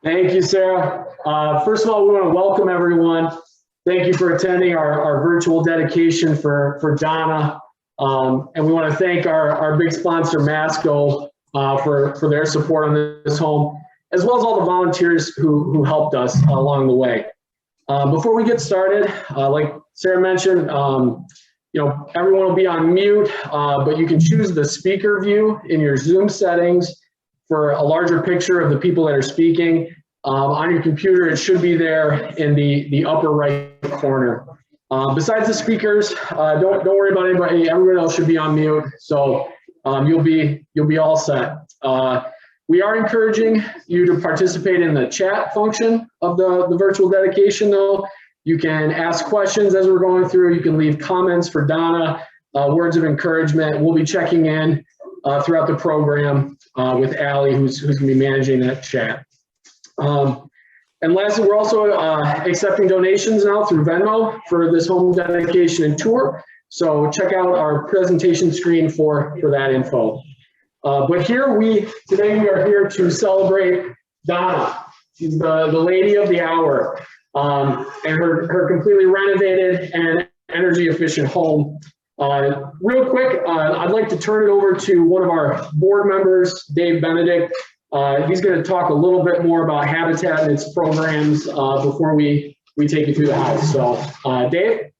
Thank you, Sarah. First of all, we want to welcome everyone. Thank you for attending our virtual dedication for Donna. And we want to thank our big sponsor, Masco, for their support on this home, as well as all the volunteers who helped us along the way. Before we get started, like Sarah mentioned, everyone will be on mute, but you can choose the speaker view in your Zoom settings for a larger picture of the people that are speaking. On your computer, it should be there in the upper right corner. Besides the speakers, don't worry about anybody. Everyone else should be on mute, so you'll be all set. We are encouraging you to participate in the chat function of the virtual dedication, though. You can ask questions as we're going through. You can leave comments for Donna, words of encouragement. We'll be checking in throughout the program with Allie, who's going to be managing that chat. And lastly, we're also accepting donations now through Venmo for this home dedication and tour. So check out our presentation screen for that info. But today we are here to celebrate Donna. She's the lady of the hour, and her completely renovated and energy efficient home. Real quick, I'd like to turn it over to one of our board members, Dave Benedict. He's going to talk a little bit more about Habitat and its programs before we take you through the house. So, Dave?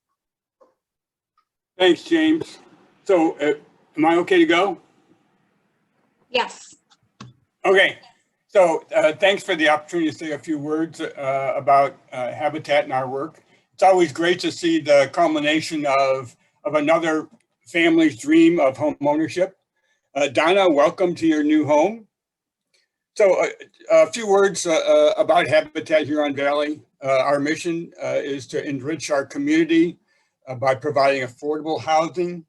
Thanks, James. So, am I okay to go? Yes. Okay. So, thanks for the opportunity to say a few words about Habitat and our work. It's always great to see the culmination of another family's dream of home ownership. Donna, welcome to your new home. So a few words about Habitat Huron Valley. Our mission is to enrich our community by providing affordable housing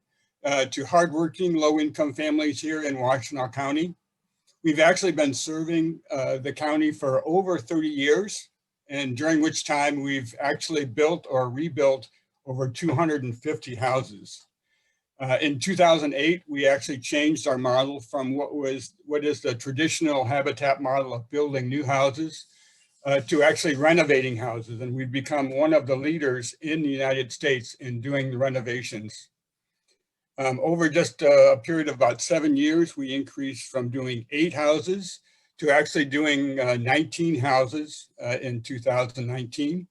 to hardworking, low-income families here in Washtenaw County. We've actually been serving the county for over 30 years, and during which time we've actually built or rebuilt over 250 houses. In 2008, we actually changed our model from what is the traditional Habitat model of building new houses to actually renovating houses. And we've become one of the leaders in the United States in doing the renovations. Over just a period of about 7 years, we increased from doing 8 houses to actually doing 19 houses in 2019.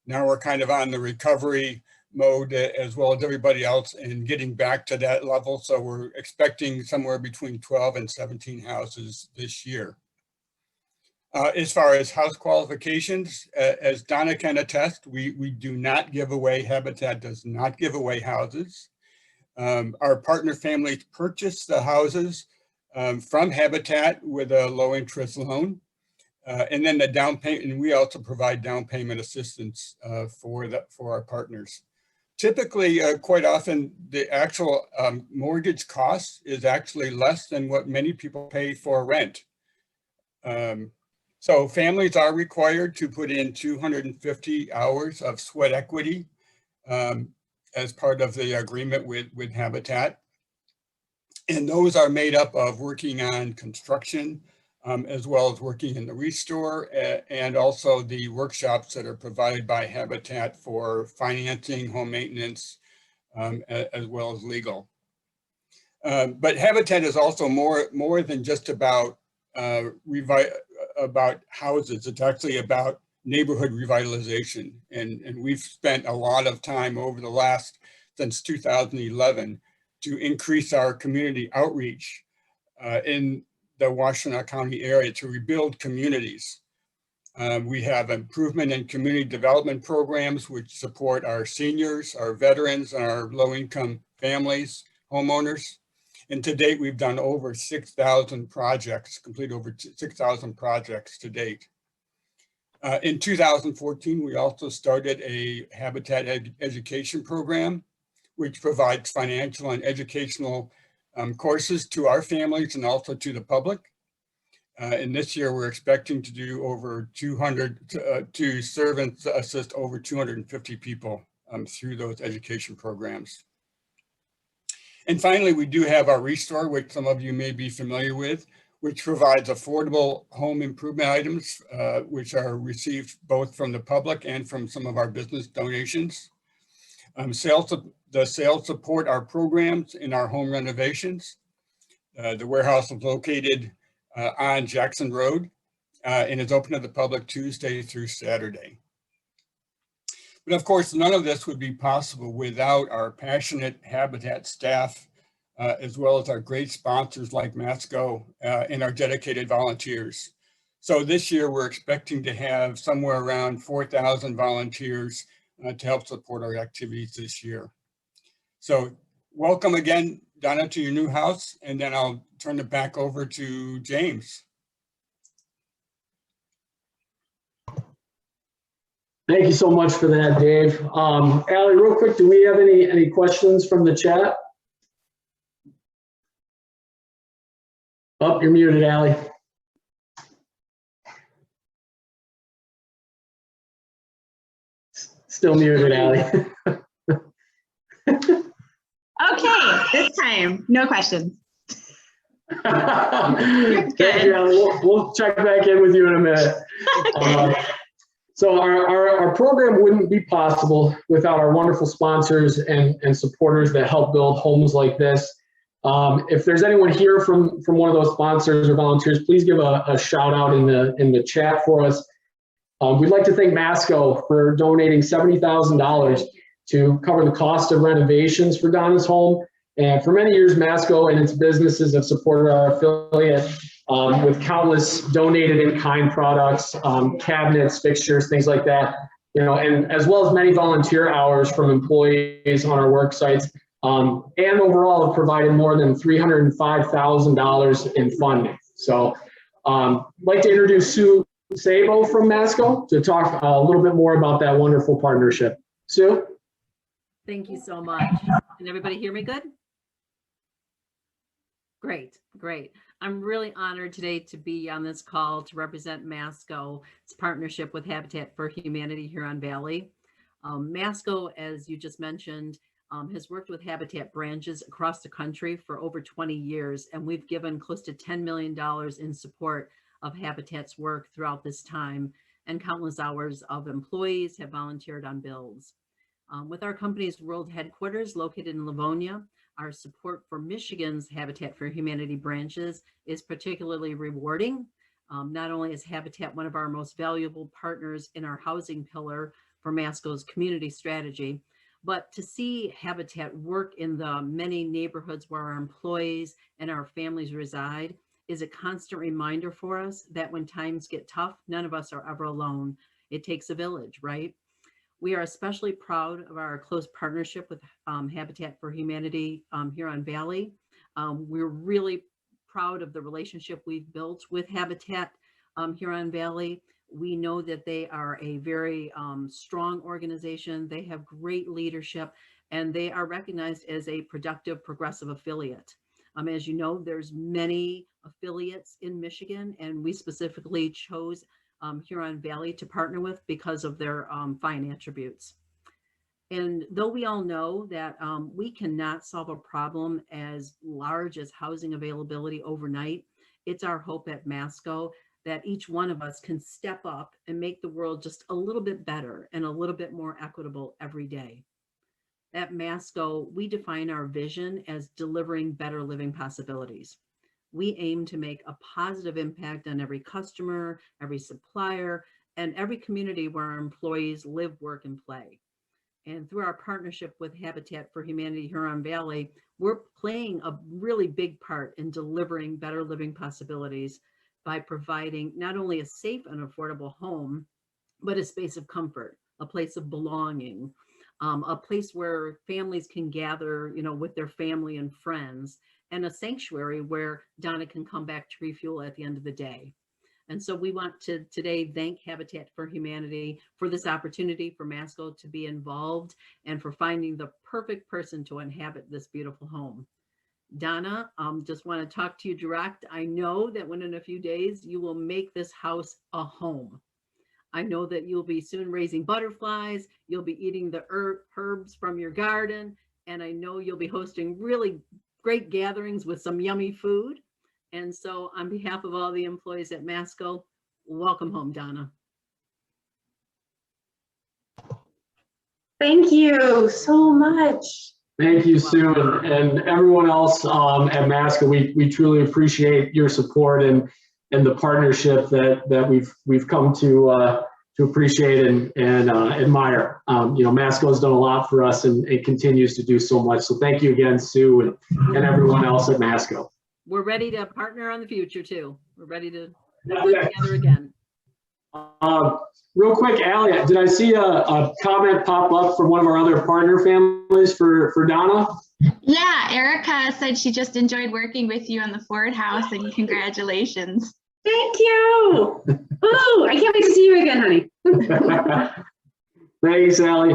Now we're kind of on the recovery mode as well as everybody else and getting back to that level. So we're expecting somewhere between 12 and 17 houses this year. As far as house qualifications, as Donna can attest, we do not give away, Habitat does not give away houses. Our partner families purchase the houses from Habitat with a low interest loan. And then the down payment, and we also provide down payment assistance for our partners. Typically, quite often, the actual mortgage cost is actually less than what many people pay for rent. So families are required to put in 250 hours of sweat equity as part of the agreement with Habitat. And those are made up of working on construction, as well as working in the restore and also the workshops that are provided by Habitat for financing, home maintenance, as well as legal. But Habitat is also more than just about houses. It's actually about neighborhood revitalization. And we've spent a lot of time over the since 2011 to increase our community outreach in the Washtenaw County area to rebuild communities. We have improvement in community development programs which support our seniors, our veterans, and our low-income families, homeowners. And to date, we've done over 6,000 projects, completed over 6,000 projects to date. In 2014, we also started a Habitat education program, which provides financial and educational courses to our families and also to the public. And this year we're expecting to do over 200, to serve and assist over 250 people through those education programs. And finally, we do have our restore, which some of you may be familiar with. which provides affordable home improvement items, which are received both from the public and from some of our business donations. The sales support our programs in our home renovations. The warehouse is located on Jackson Road and is open to the public Tuesday through Saturday. But of course, none of this would be possible without our passionate Habitat staff, as well as our great sponsors like Masco and our dedicated volunteers. So this year, we're expecting to have somewhere around 4,000 volunteers to help support our activities this year. So welcome again, Donna, to your new house, and then I'll turn it back over to James. Thank you so much for that, Dave. Allie, real quick, do we have any questions from the chat? Oh, you're muted, Allie. Still muted, Allie. Okay, this time, no questions. Thank you, Allie. We'll check back in with you in a minute. So our program wouldn't be possible without our wonderful sponsors and supporters that help build homes like this. If there's anyone here from one of those sponsors or volunteers, please give a shout out in the chat for us. We'd like to thank Masco for donating $70,000 to cover the cost of renovations for Donna's home. And for many years, Masco and its businesses have supported our affiliate with countless donated in-kind products, cabinets, fixtures, things like that, and as well as many volunteer hours from employees on our work sites, and overall have provided more than $305,000 in funding. So I'd like to introduce Sue Sabo from Masco to talk a little bit more about that wonderful partnership. Sue? Thank you so much. Can everybody hear me good? Great, great. I'm really honored today to be on this call to represent Masco's partnership with Habitat for Humanity Huron Valley. Masco, as you just mentioned, has worked with Habitat branches across the country for over 20 years, and we've given close to $10 million in support of Habitat's work throughout this time, and countless hours of employees have volunteered on builds. With our company's world headquarters located in Livonia, our support for Michigan's Habitat for Humanity branches is particularly rewarding. Not only is Habitat one of our most valuable partners in our housing pillar for Masco's community strategy, but to see Habitat work in the many neighborhoods where our employees and our families reside is a constant reminder for us that when times get tough, none of us are ever alone. It takes a village, right? We are especially proud of our close partnership with Habitat for Humanity Huron Valley. We're really proud of the relationship we've built with Habitat Huron Valley. We know that they are a very strong organization. They have great leadership, and they are recognized as a productive, progressive affiliate. As you know, there's many affiliates in Michigan, and we specifically chose Huron Valley to partner with because of their fine attributes. And though we all know that we cannot solve a problem as large as housing availability overnight, it's our hope at Masco that each one of us can step up and make the world just a little bit better and a little bit more equitable every day. At Masco, we define our vision as delivering better living possibilities. We aim to make a positive impact on every customer, every supplier, and every community where our employees live, work, and play. And through our partnership with Habitat for Humanity Huron Valley, we're playing a really big part in delivering better living possibilities by providing not only a safe and affordable home, but a space of comfort, a place of belonging, a place where families can gather, with their family and friends, and a sanctuary where Donna can come back to refuel at the end of the day. And so we want to today thank Habitat for Humanity for this opportunity for Masco to be involved and for finding the perfect person to inhabit this beautiful home. Donna, just want to talk to you direct. I know that within a few days, you will make this house a home. I know that you'll be soon raising butterflies, you'll be eating the herbs from your garden, and I know you'll be hosting really great gatherings with some yummy food. And so on behalf of all the employees at Masco, welcome home, Donna. Thank you so much. Thank you, Sue, and everyone else at Masco. We truly appreciate your support and the partnership that we've come to appreciate and admire. Masco's done a lot for us and it continues to do so much. So thank you again, Sue, and everyone else at Masco. We're ready to partner on the future too. We're ready to work together again. Real quick, Allie, did I see a comment pop up from one of our other partner families for Donna? Yeah, Erica said she just enjoyed working with you on the Ford House, and congratulations. Thank you. Oh, I can't wait to see you again, honey. Thanks, Allie.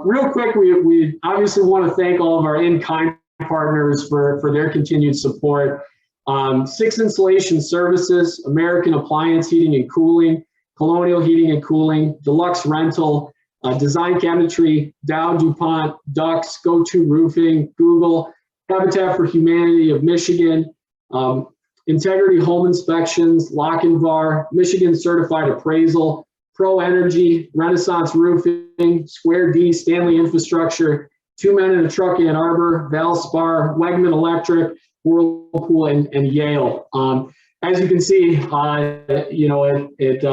Real quick, we obviously want to thank all of our in-kind partners for their continued support. Six Insulation Services, American Appliance Heating and Cooling, Colonial Heating and Cooling, Deluxe Rental, Design Cabinetry, Dow DuPont, Dux, Go-To Roofing, Google, Habitat for Humanity of Michigan, Integrity Home Inspections, Lochinvar, Michigan Certified Appraisal, Pro Energy, Renaissance Roofing, Square D, Stanley Infrastructure, Two Men in a Truck Ann Arbor, Valspar, Wegman Electric, Whirlpool, and Yale. As you can see, it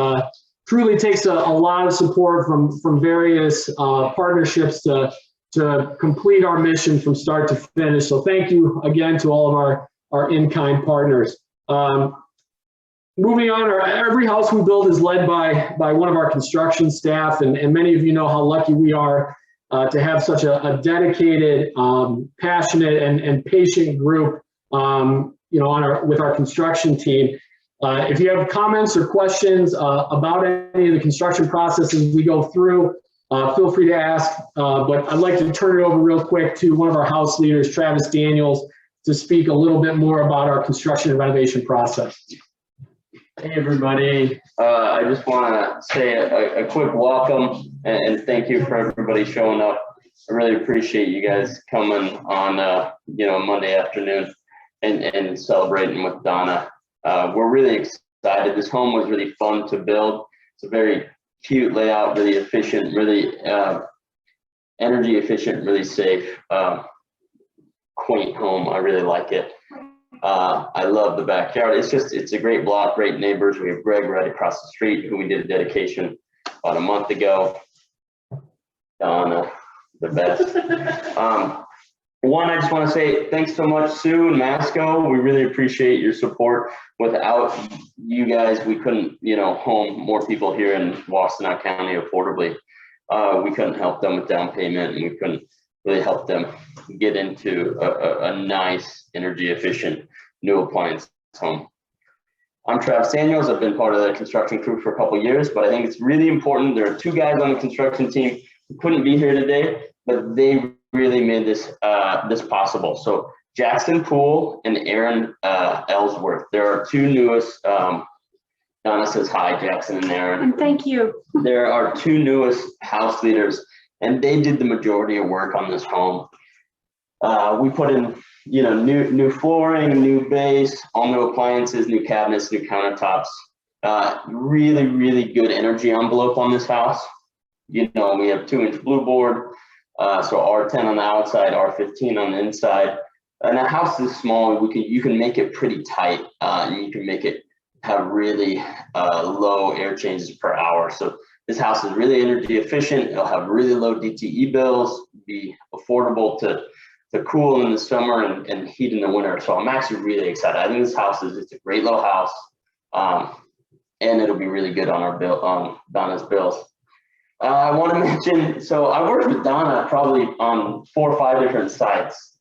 truly takes a lot of support from various partnerships to complete our mission from start to finish. So thank you again to all of our in-kind partners. Moving on, every house we build is led by one of our construction staff, and many of you know how lucky we are to have such a dedicated, passionate, and patient group with our construction team. If you have comments or questions about any of the construction processes we go through, feel free to ask, but I'd like to turn it over real quick to one of our house leaders, Travis Daniels, to speak a little bit more about our construction and renovation process. Hey everybody, I just want to say a quick welcome and thank you for everybody showing up. I really appreciate you guys coming on Monday afternoon and celebrating with Donna. We're really excited. This home was really fun to build. It's a very cute layout, really efficient, really energy efficient, really safe, quaint home. I really like it. I love the backyard. It's a great block, great neighbors. We have Greg right across the street who we did a dedication about a month ago. Donna, the best. One, I just want to say thanks so much, Sue and Masco. We really appreciate your support. Without you guys, we couldn't, home more people here in Washtenaw County affordably. We couldn't help them with down payment, and we couldn't really help them get into a nice, energy efficient new appliance home. I'm Travis Daniels. I've been part of the construction crew for a couple of years, but I think it's really important. There are two guys on the construction team who couldn't be here today, but they really made this possible. So Jackson Poole and Aaron Ellsworth. There are two newest, Donna says hi, Jackson and Aaron. And thank you. There are two newest house leaders, and they did the majority of work on this home. We put in, new flooring, new base, all new appliances, new cabinets, new countertops. Really, really good energy envelope on this house. We have 2-inch blue board, so R10 on the outside, R15 on the inside. And the house is small. You can make it pretty tight, and you can make it have really low air changes per hour. So this house is really energy efficient. It'll have really low DTE bills, be affordable to cool in the summer and heat in the winter. So I'm actually really excited. I think this house it's a great little house, and it'll be really good on our bill, on Donna's bills. I want to mention, so I worked with Donna probably on 4 or 5 different sites.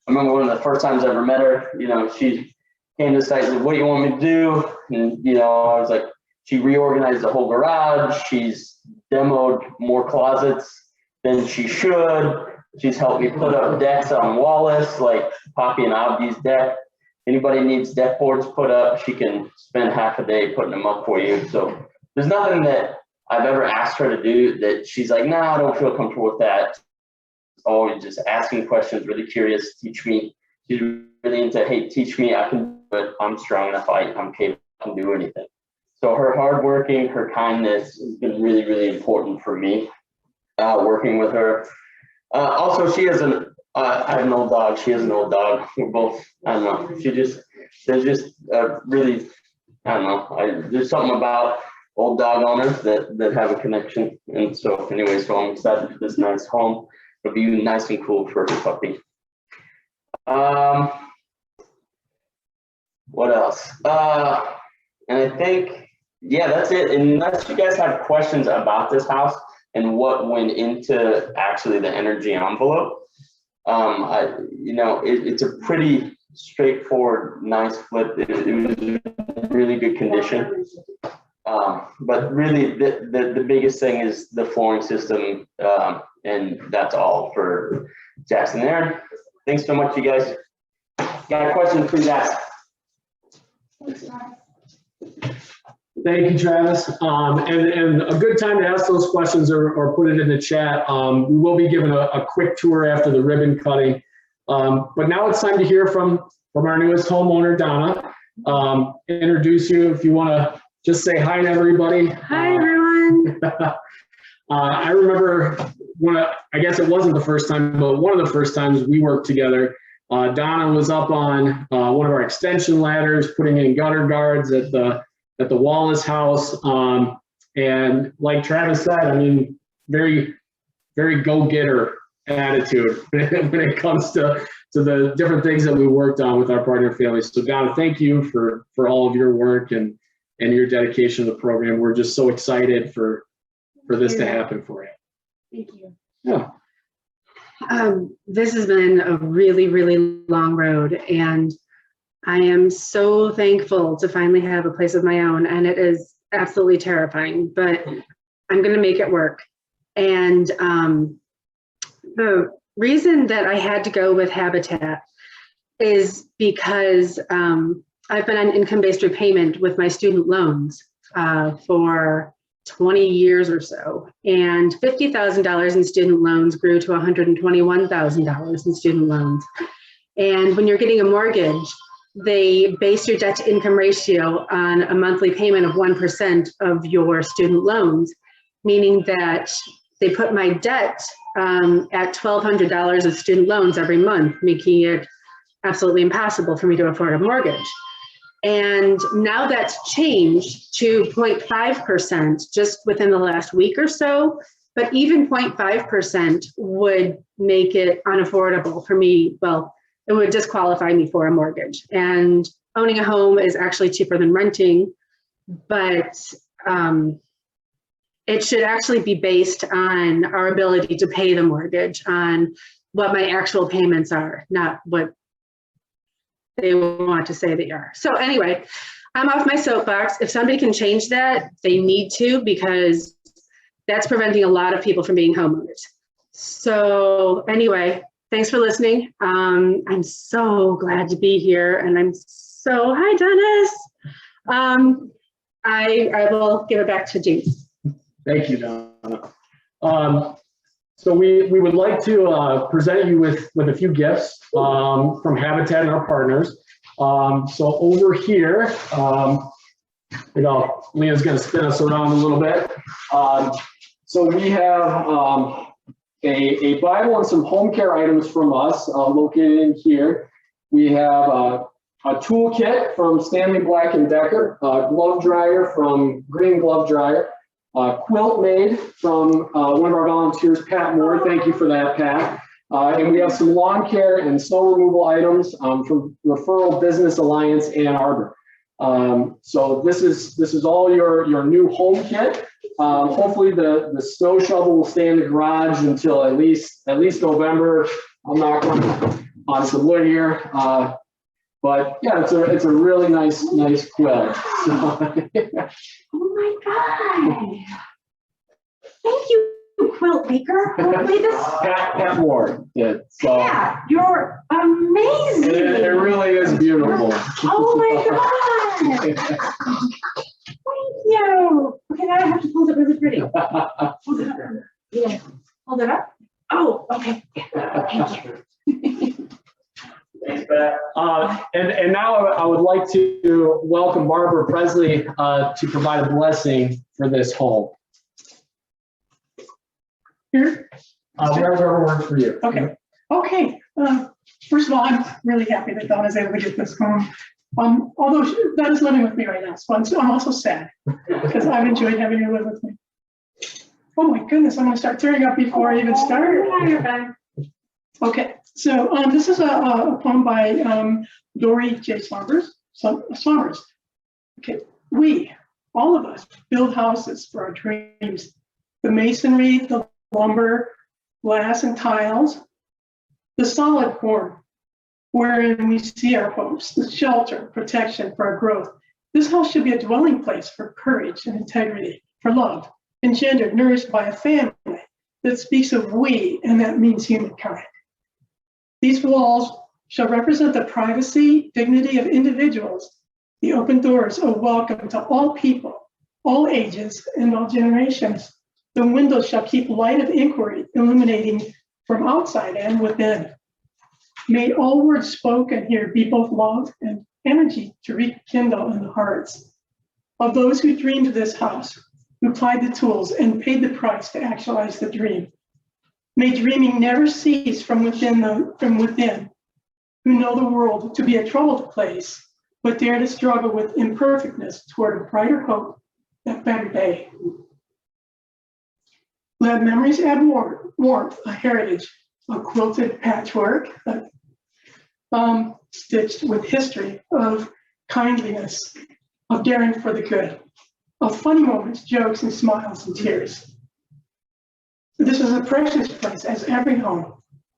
I remember one of the first times I ever met her, she came to the site and said, "What do you want me to do?" And, I was like, she reorganized the whole garage. She's demoed more closets than she should. She's helped me put up decks on Wallace, like Poppy and Abdi's deck. Anybody needs deck boards put up, she can spend half a day putting them up for you. So there's nothing that I've ever asked her to do that she's like, "Nah, I don't feel comfortable with that." Always just asking questions, really curious, teach me. She's really into, "Hey, teach me, I can it. I'm strong enough. I'm capable. I can do anything. So her hard working, her kindness has been really, really important for me, working with her. Also, she has I have an old dog. She has an old dog. We're both, I don't know. There's just really, I don't know. There's something about old dog owners that have a connection. And so anyway, so I'm excited for this nice home. It'll be nice and cool for her puppy. What else? And I think, yeah, that's it. Unless you guys have questions about this house and what went into actually the energy envelope, it's a pretty straightforward, nice flip. It was in really good condition. But really, the biggest thing is the flooring system, and that's all for Jackson and Aaron. Thanks so much, you guys. Got a question, please ask. Thank you, Travis. And a good time to ask those questions or put it in the chat. We will be giving a quick tour after the ribbon cutting. But now it's time to hear from our newest homeowner, Donna. Introduce you if you want to just say hi to everybody. Hi, everyone. I remember I guess it wasn't the first time, but one of the first times we worked together. Donna was up on one of our extension ladders, putting in gutter guards at the Wallace house. And like Travis said, I mean, very, very go-getter attitude when it comes to the different things that we worked on with our partner families. So Donna, thank you for all of your work and your dedication to the program. We're just so excited for this to happen for you. Thank you. Yeah. This has been a really, really long road, and I am so thankful to finally have a place of my own, and it is absolutely terrifying, but I'm going to make it work. And the reason that I had to go with Habitat is because I've been on income-based repayment with my student loans for 20 years or so, and $50,000 in student loans grew to $121,000 in student loans. And when you're getting a mortgage, they base your debt to income ratio on a monthly payment of 1% of your student loans, meaning that they put my debt at $1,200 of student loans every month, making it absolutely impossible for me to afford a mortgage. And now that's changed to 0.5% just within the last week or so, but even 0.5% would make it unaffordable for me. Well, it would disqualify me for a mortgage. And owning a home is actually cheaper than renting, but it should actually be based on our ability to pay the mortgage, on what my actual payments are, not what they want to say they are. So anyway, I'm off my soapbox. If somebody can change that, they need to, because that's preventing a lot of people from being homeowners. So anyway, thanks for listening. I'm so glad to be here, and hi, Dennis. I will give it back to James. Thank you, Donna. So we would like to present you with a few gifts from Habitat and our partners. So over here, Leah's going to spin us around a little bit. So we have a Bible and some home care items from us located in here. We have a toolkit from Stanley Black & Decker, a glove dryer from Green Glove Dryer, quilt made from one of our volunteers, Pat Moore. Thank you for that, Pat. And we have some lawn care and snow removal items from Referral Business Alliance Ann Arbor. So this is all your new home kit. Hopefully the snow shovel will stay in the garage until at least November. I'm knocking on some wood here. But yeah, it's a really nice quilt. So, Oh my God. Thank you, quilt maker. Hopefully this. Pat Moore did. So Yeah, you're amazing. it really is beautiful. Oh my God. Thank you. Okay, now I have to hold it really pretty. Hold it up. Yeah. Hold it up. Oh, okay. Thank you. Thanks, Pat. And now I would like to welcome Barbara Presley to provide a blessing for this home. Here? Wherever works for you. Okay. Okay. First of all, I'm really happy that Donna's able to get this home. Although Donna's living with me right now, so I'm also sad because I've enjoyed having her live with me. Oh my goodness, I'm going to start tearing up before I even start. Okay, so this is a poem by Dory J. Sommers. Okay, we, all of us, build houses for our dreams. The masonry, the lumber, glass, and tiles, the solid form wherein we see our hopes, the shelter, protection for our growth. This house should be a dwelling place for courage and integrity, for love, engendered, nourished by a family that speaks of we, and that means humankind. These walls shall represent the privacy, dignity of individuals, the open doors of welcome to all people, all ages, and all generations. The windows shall keep light of inquiry illuminating from outside and within. May all words spoken here be both love and energy to rekindle in the hearts of those who dreamed this house, who applied the tools and paid the price to actualize the dream. May dreaming never cease from within, who know the world to be a troubled place, but dare to struggle with imperfectness toward a brighter hope, that better day. Let memories add warmth, a heritage, a quilted patchwork, stitched with history of kindliness, of daring for the good, of funny moments, jokes, and smiles and tears. This is a precious place, as every home.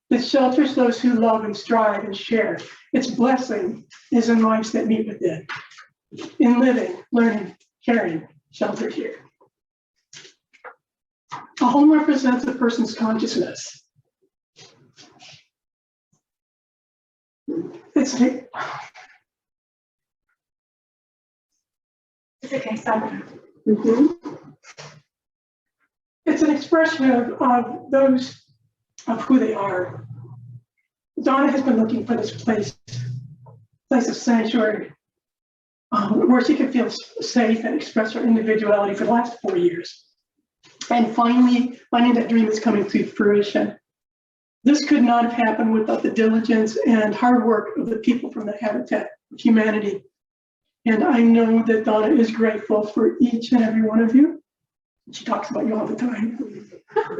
It shelters those who love and strive and share. Its blessing is in lives that meet within. In living, learning, caring, sheltered here. A home represents a person's consciousness. It's okay, sorry. It's an expression of those, of who they are. Donna has been looking for this place of sanctuary, where she can feel safe and express her individuality for the last 4 years. And finally, finding that dream is coming to fruition. This could not have happened without the diligence and hard work of the people from the Habitat of Humanity. And I know that Donna is grateful for each and every one of you. She talks about you all the time.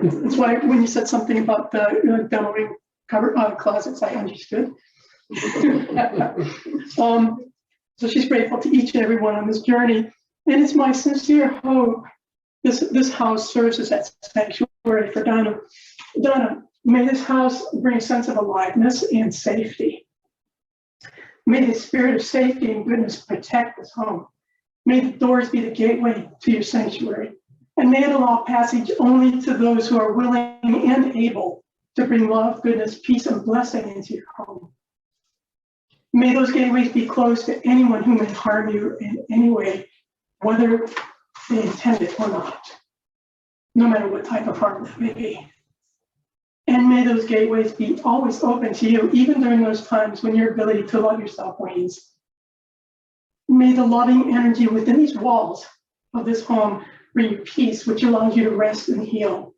That's why when you said something about the demoing closets, I understood. So she's grateful to each and every one on this journey. And it's my sincere hope this house serves as that sanctuary for Donna. Donna, may this house bring a sense of aliveness and safety. May the spirit of safety and goodness protect this home. May the doors be the gateway to your sanctuary. And may it allow passage only to those who are willing and able to bring love, goodness, peace, and blessing into your home. May those gateways be closed to anyone who may harm you in any way, whether they intend it or not, no matter what type of harm that may be. And may those gateways be always open to you, even during those times when your ability to love yourself wanes. May the loving energy within these walls of this home bring you peace, which allows you to rest and heal.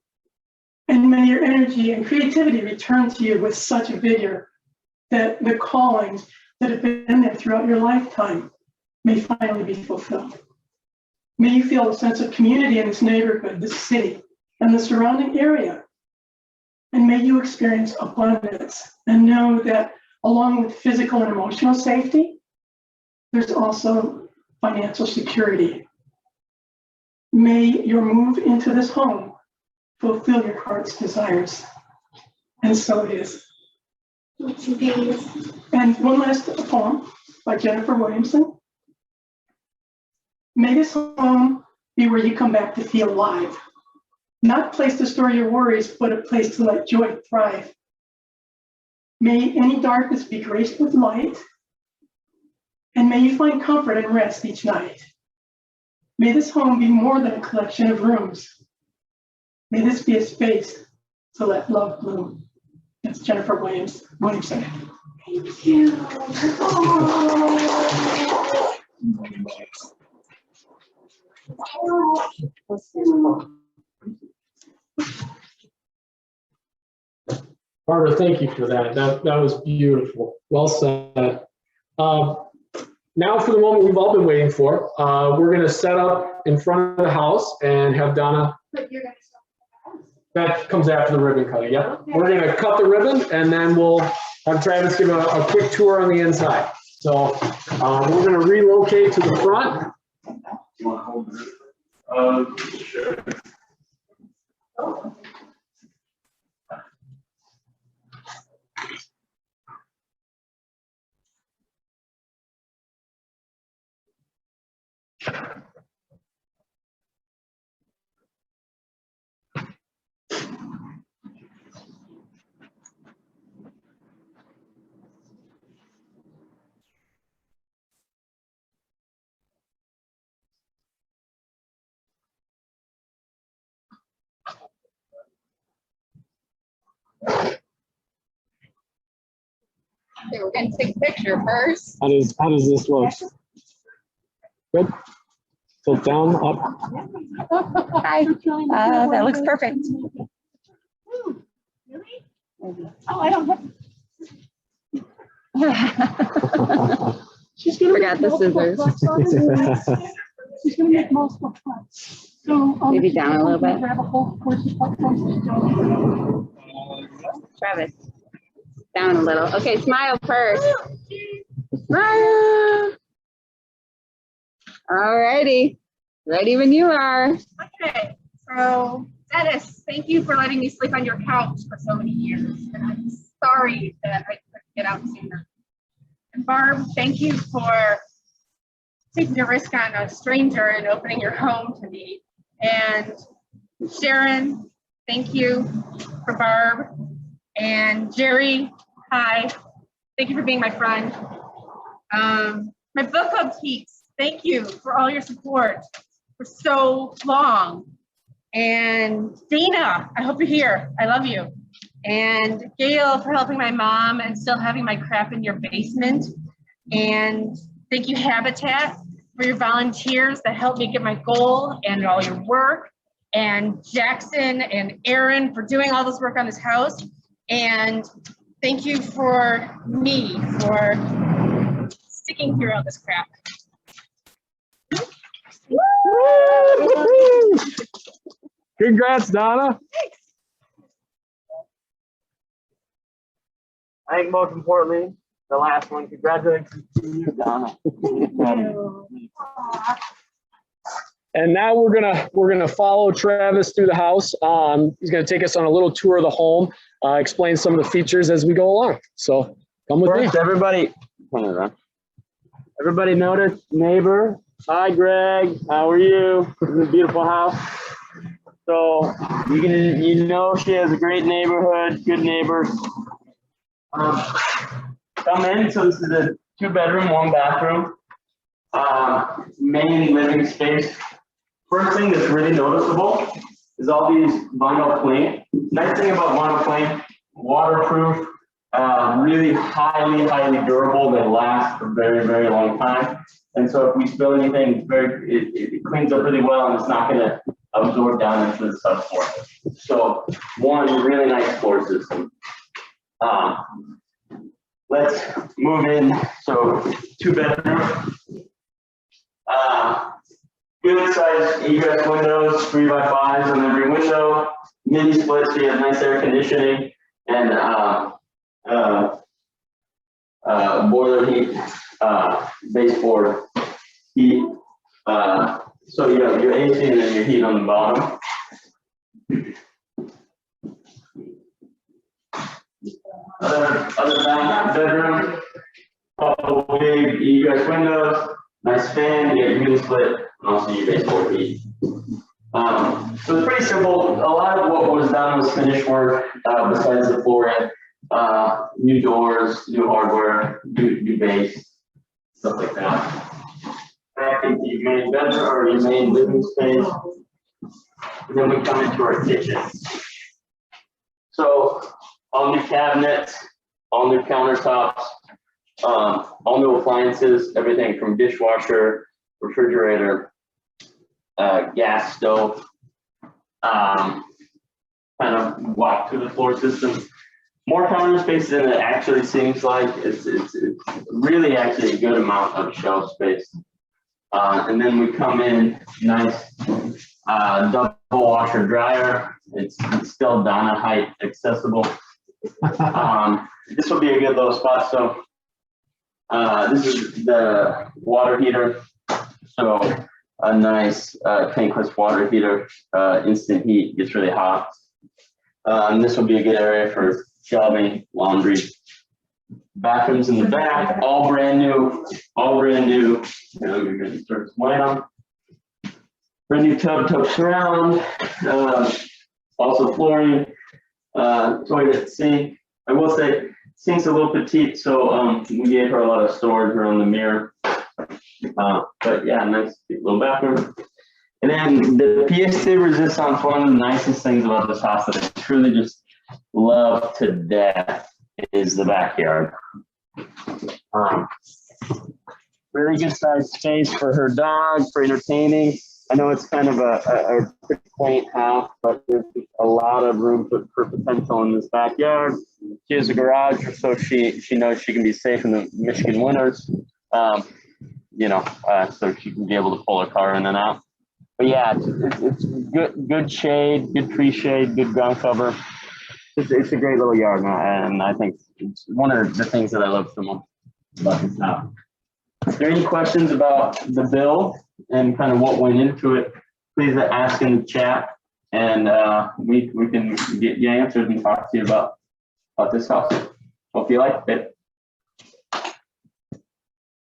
And may your energy and creativity return to you with such vigor that the callings that have been there throughout your lifetime may finally be fulfilled. May you feel a sense of community in this neighborhood, this city, and the surrounding area. And may you experience abundance and know that along with physical and emotional safety, there's also financial security. May your move into this home fulfill your heart's desires. And so it is. And one last poem by Jennifer Williamson. May this home be where you come back to feel alive. Not a place to store your worries, but a place to let joy thrive. May any darkness be graced with light, and may you find comfort and rest each night. May this home be more than a collection of rooms. May this be a space to let love bloom. That's Jennifer Williamson. Thank you. Barbara, thank you for that. That was beautiful. Well said. Now for the moment we've all been waiting for. We're going to set up in front of the house and have Donna. But you're gonna stop. That comes after the ribbon cutting. Yep. We're going to cut the ribbon and then we'll have Travis give a quick tour on the inside. So we're going to relocate to the front. You want to hold it? Sure. Okay, we're gonna take a picture first. How does this look? Good. Tilt down, up. Hi, that looks perfect. Oh, I don't have. She's gonna Forgot make the scissors. multiple cuts. She's gonna make multiple cuts. So Maybe down a little bit. Grab a whole portion of cuts. Travis, down a little. Okay, smile first. Smile. All righty, ready when you are. Okay, so Dennis, thank you for letting me sleep on your couch for so many years. And I'm sorry that I couldn't get out sooner. And Barb, thank you for taking a risk on a stranger and opening your home to me. And Sharon, thank you for Barb. And Jerry, hi. Thank you for being my friend. My book club peeps, thank you for all your support for so long. And Dana, I hope you're here. I love you. And Gail for helping my mom and still having my crap in your basement. And thank you, Habitat, for your volunteers that helped me get my goal and all your work. And Jackson and Aaron for doing all this work on this house. And thank you for me for sticking through all this crap. Congrats, Donna. I think most importantly, the last one, congratulations to you, Donna. And now we're gonna follow Travis through the house. He's gonna take us on a little tour of the home, explain some of the features as we go along. So come with me. First, everybody notice neighbor. Hi, Greg. How are you? This is a beautiful house. So you know she has a great neighborhood, good neighbors. Come in. So this is a 2-bedroom, 1-bathroom, main living space. First thing that's really noticeable is all these vinyl plank. Nice thing about vinyl plank, waterproof, really highly durable. They last for a very long time. And so if we spill anything, it cleans up really well, and it's not going to absorb down into the subfloor. So one really nice floor system. Let's move in. So 2-bedroom. Good size egress windows, 3x5s on every window. Mini splits, so you have nice air conditioning and boiler heat, baseboard heat. So you have your AC and then your heat on the bottom. Other bedroom, couple big egress windows, nice fan, you have your mini split, and also your baseboard heat. So it's pretty simple. A lot of what was done was finished work, besides the flooring, new doors, new hardware, new base, stuff like that. Back into your main bedroom or your main living space. And then we come into our kitchen. So all new cabinets, all new countertops, all new appliances, everything from dishwasher, refrigerator, gas stove, kind of walk through the floor system. More counter space than it actually seems like. It's really actually a good amount of shelf space. And then we come in nice double washer dryer. It's still Donna height accessible. This will be a good little spot. So this is the water heater. So a nice tankless water heater, instant heat, gets really hot. And this will be a good area for shelving, laundry. Bathrooms in the back, all brand new, all brand new. Here, let me get the surface light on. Brand new tub surround, also flooring, toilet, sink. I will say, sink's a little petite, so we gave her a lot of storage around the mirror. But yeah, nice little bathroom. And then the PSA resistance, one of the nicest things about this house that I truly just love to death is the backyard. Really good sized space for her dog, for entertaining. I know it's kind of a pretty quaint house, but there's a lot of room for potential in this backyard. She has a garage, so she knows she can be safe in the Michigan winters. So she can be able to pull her car in and out. But yeah, it's good shade, good tree shade, good ground cover. It's a great little yard, and I think it's one of the things that I love so much about this house. If there are any questions about the bill and kind of what went into it, please ask in the chat, and we can get you answers and talk to you about this house. Hope you like it.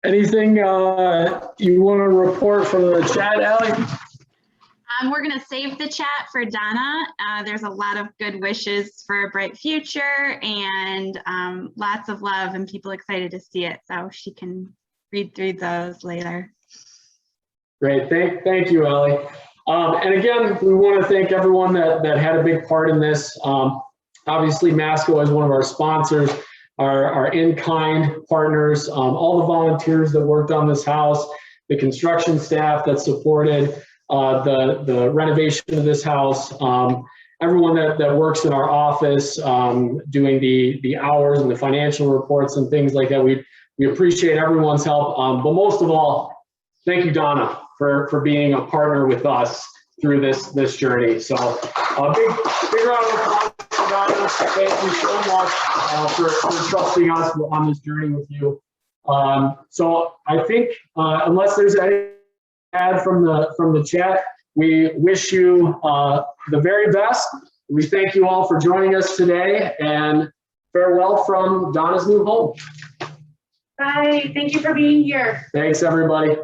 Anything you want to report from the chat, Allie? We're going to save the chat for Donna. There's a lot of good wishes for a bright future and lots of love and people excited to see it. So she can read through those later. Great. Thank you, Allie. And again, we want to thank everyone that had a big part in this. Obviously, Masco is one of our sponsors, our in-kind partners, all the volunteers that worked on this house, the construction staff that supported the renovation of this house, everyone that works in our office, doing the hours and the financial reports and things like that. We appreciate everyone's help, but most of all, thank you, Donna, for being a partner with us through this journey. So a big round of applause for Donna. Thank you so much for trusting us on this journey with you. So I think unless there's any add from the chat, we wish you the very best. We thank you all for joining us today, and farewell from Donna's new home. Bye. Thank you for being here. Thanks, everybody.